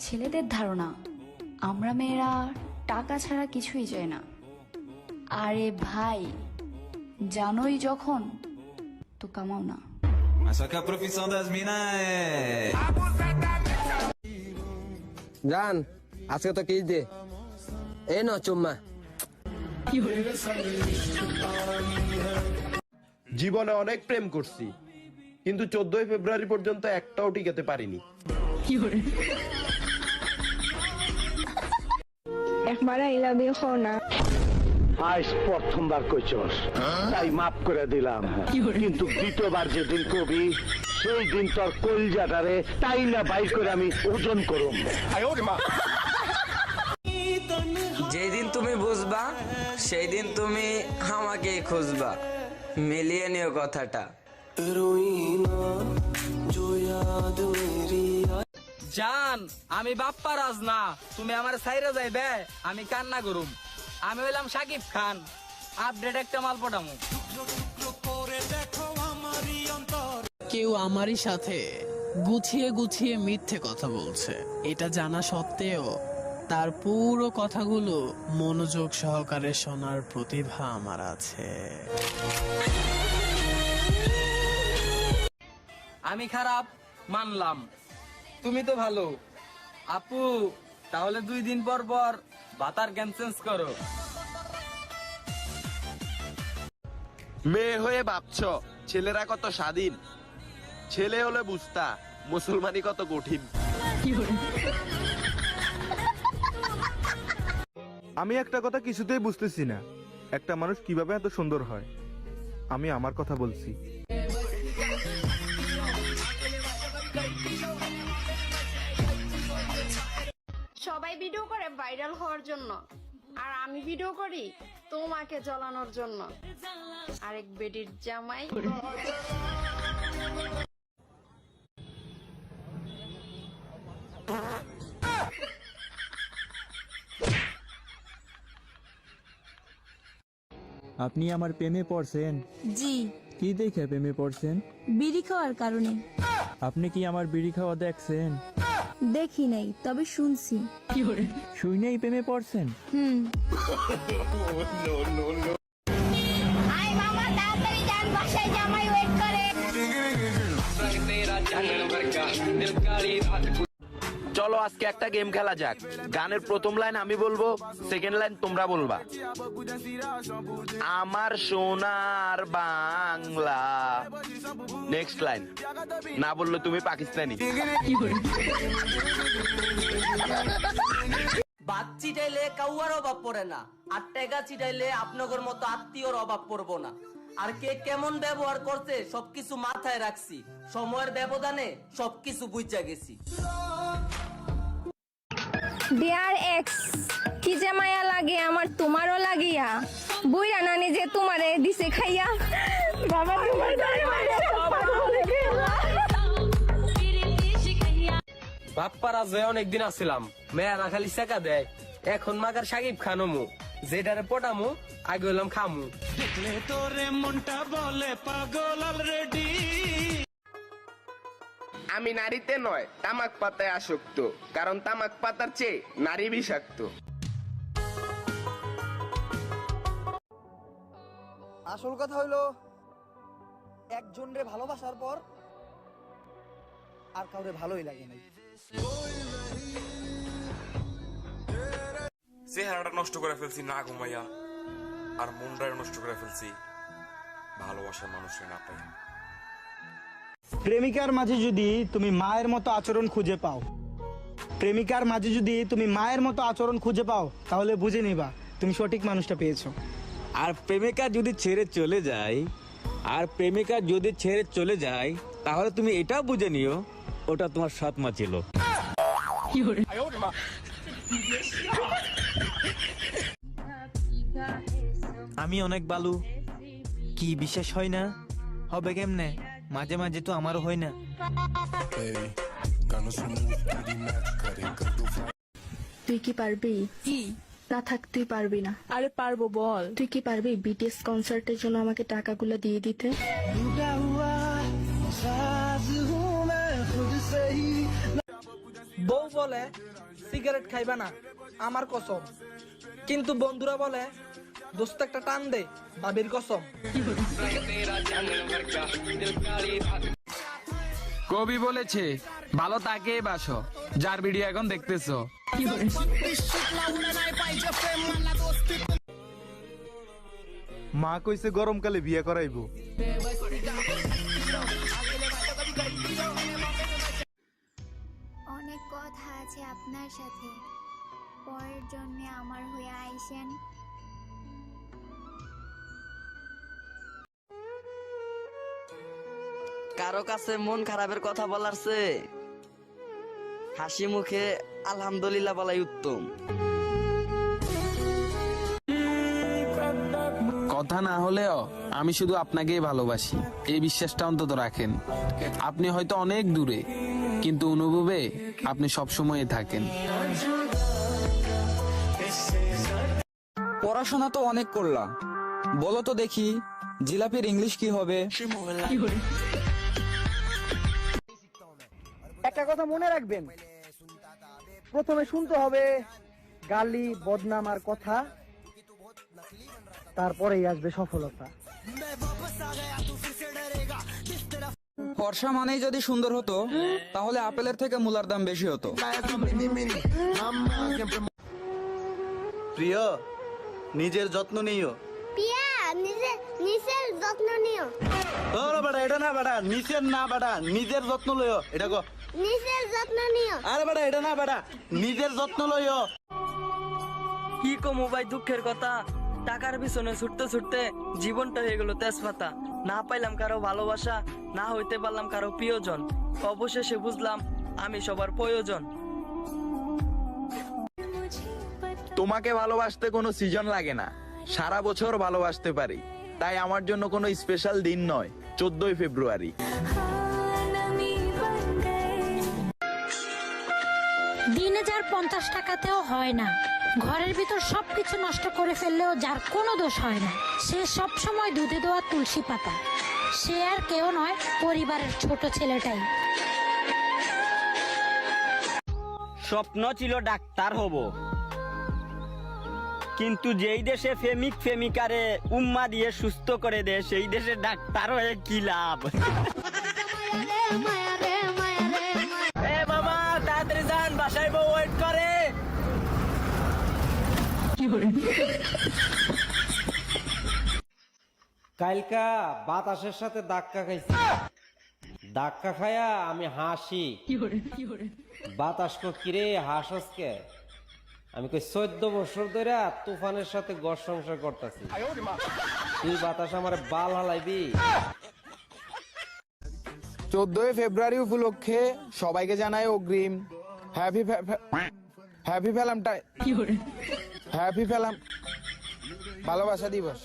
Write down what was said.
ছেলেদের ধারণা আমরা মেয়েরা টাকা ছাড়া কিছুই চাই না। আরে ভাই, জানোই যখন তো কামাও না। Só que a profissão das minas é. জান আজকে তো কিস দে এই ন চুম্মা। জীবনে অনেক প্রেম করছি, কিন্তু 14 ফেব্রুয়ারি পর্যন্ত একটাও টিকাতে পারিনি। একবার আই লাভ ইউ হো না। আজ প্রথমবার কইছস তাই মাফ করে দিলাম, কিন্তু দ্বিতীয়বার যেদিন কবি সেই দিন তোর কলজাটারে তাই না বাইর করে আমি ওজন করুম। যেদিন তুমি বুঝবা সেই দিন তুমি আমাকে খুঁজবা, মিলিয়ে নিও কথাটা। জান আমি বাপ্পা রাজ না, তুমি আমার সাইরে যাইবে আমি কান্না করুম। আমি হইলাম সাকিব খান, আপডেট একটা মাল পটামু। কেউ আমারই সাথে গুছিয়ে গুছিয়ে মিথ্যে কথা বলছে, এটা জানা সত্ত্বেও তার পুরো কথাগুলো মনোযোগ সহকারে শোনার প্রতিভা আমার আছে। আমি খারাপ মানলাম, তুমি তো ভালো। আপু তাহলে 2 দিন পর পর ভাতার জ্ঞান চেঞ্জ করো। মেয়ে হয়ে ভাবছ ছেলেরা কত স্বাধীন, ছেলে হলে বুঝতা মুসলমানি কত কঠিন। আমি একটা কথা কিছুতেই বুঝতেছি না, একটা মানুষ কিভাবে এত সুন্দর হয়। আমি আমার কথা বলছি। সবাই ভিডিও করে ভাইরাল হওয়ার জন্য, আর আমি ভিডিও করি তোমাকে জ্বালানোর জন্য। আরেক বেডির জামাই। আপনি আমার প্রেমে পড়ছেন? জি। কি দেখে প্রেমে পড়ছেন? বিড়ি খাওয়ার কারণে। আপনি কি আমার বিড়ি খাওয়া দেখছেন? দেখি নাই, তবে শুনছি। শুনেই প্রেমে পড়ছেন? আই মামা তাড়াতাড়ি যান, বাসায় জামাই ওয়েট করে। চলো আজকে একটা গেম খেলা যাক। গানের প্রথম লাইন আমি বলবো, সেকেন্ড লাইন তোমরা বলবা। আমার সোনার বাংলা, নেক্সট লাইন না বললে তুমি পাকিস্তানি। বাদ চিটাইলে কাউয়ার অভাব পড়ে না, আর টেকা চিটাইলে আপনাদের মতো আত্মীয়র অভাব পড়বো না। আর কে কেমন ব্যবহার করছে সবকিছু মাথায় রাখছি, সময়ের ব্যবধানে সবকিছু বুঝা গেছি। ডিয়ার এক্স, কি যে মায়া লাগে আমার তোমারও লাগিয়া, বুইরা নানি যে তোমারে দিছে খাইয়া। বাবা তোমার বাপ্পা রাজে অনেকদিন আসছিলাম, মেয়েরা খালি শেখা দেয়। এখন মাগার সাকিব খানমু, যেটারে পটামু আগে হইলাম খামু। আমি নারীতে নয় তামাক পাতায় আসক্ত, কারণ তামাক পাতার চেয়ে নারী বিষাক্ত। আসল কথা হইলো একজন রে ভালোবাসার পর আর কাউরে ভালোই লাগে নাই। চেহারাটা নষ্ট করে ফেলছি না ঘুমাইয়া, আর মনটা নষ্ট করে ফেলছি ভালোবাসার মানুষের না পাই। প্রেমিকার মাঝে যদি তুমি মায়ের মতো আচরণ খুঁজে পাও, প্রেমিকার মাঝে যদি তুমি মায়ের মতো আচরণ খুঁজে পাও, তাহলে বুঝে নিবা তুমি সঠিক মানুষটা পেয়েছো। আর প্রেমিকা যদি ছেড়ে চলে যায়, তাহলে তুমি এটাও বুঝে নিও ওটা তোমার সৎ মা ছিল। আমি অনেক বালু, কি বিশেষ হয় না? হবে কেমনে? মাঝে মাঝে তো আমারও হয় না। তুই কি পারবি? কি না থাক তুই পারবি না। আরে পারবো, বল। তুই কি পারবি বিটিএস কনসার্টের জন্য আমাকে টাকাগুলো দিয়ে দিতে? বউ বলে সিগারেট খাইবা না, আমার কসম। কিন্তু বন্ধুরা বলে দোস্ত একটা টান দে, বাবির কসম। কবি বলেছে ভালো তাকেই বাসো যার ভিডিও এখন দেখতেছো। মা কইছে গরমকালে বিয়ে করাইবো। অনেক কথা আছে আপনার সাথে, পরের জন্মে আমার হয়ে আইসেন। কারো কাছে মন খারাপের কথা বলার চেয়ে হাসি মুখে আলহামদুলিল্লাহ বলাই উত্তম। কথা না হলেও আমি শুধু আপনাকেই ভালোবাসি, এই বিশ্বাসটা অন্তত রাখেন। আপনি হয়তো অনেক দূরে, কিন্তু অনুভবে আপনি সবসময় থাকেন। পড়াশোনা তো অনেক করলাম, বলো তো দেখি জিলাপির ইংলিশ কি হবে? একটা কথা মনে রাখবেন, প্রথমে শুনতে হবে গালি বদনাম আর কথা, তারপরেই আসবে সফলতা। ফর্সা মানেই যদি সুন্দর হতো তাহলে আপেলের থেকে মূলার দাম বেশি হতো। প্রিয়, নিজের যত্ন নিও। পিয়া নিজের যত্ন নিও। ও বেটা, এটা না বেটা, নিচের না বেটা, নিজের যত্ন লইও। এটা কো নিজের যত্ন নিও। আরে বেটা, এটা না বেটা, নিজের যত্ন লইও। কি কমু ভাই দুঃখের কথা, টাকার পিছনে ছুটতে ছুটতে জীবনটা হয়ে গেল তেজপাতা। না পাইলাম কারো ভালোবাসা, না হইতে পারলাম কারো প্রিয়জন। অবশেষে বুঝলাম আমি সবার প্রয়োজন। তোমাকে ভালোবাসতে কোনো সিজন লাগে না, সারা বছর ভালোবাসতে পারি। তাই আমার জন্য কোনো স্পেশাল দিন নয় 14ই ফেব্রুয়ারি। দিনে যার 50 টাকাতেও হয় না, ঘরের ভিতর সবকিছু নষ্ট করে ফেললেও যার কোনো দোষ হয় না, সে সব সময় দুধে দেওয়া তুলসী পাতা। সে আর কেউ নয়, পরিবারের ছোট ছেলেটাই। স্বপ্ন ছিল ডাক্তার হব, কিন্তু যেই দেশে প্রেমিক প্রেমিকারে উম্মা দিয়ে সুস্থ করে দেয় সেই দেশে ডাক্তার হয়ে কি লাভ? এ মামা তাড়াতাড়ি যান, বাসায় বউ ওয়েট করে। কালকা বাতাসের সাথে ধাক্কা খাইছি, ধাক্কা খায়া আমি হাসি। বাতাস কো কিরে হাসস কে? আমি কই 14 বছর ধরে তুফানের সাথে ঘর সংসার করতেছি, তুই বাতাস আমার বাল হালাইবি? 14ই ফেব্রুয়ারি উপলক্ষে সবাইকে জানাই অগ্রিম হ্যাপি ফেলাম ভালোবাসা দিবস।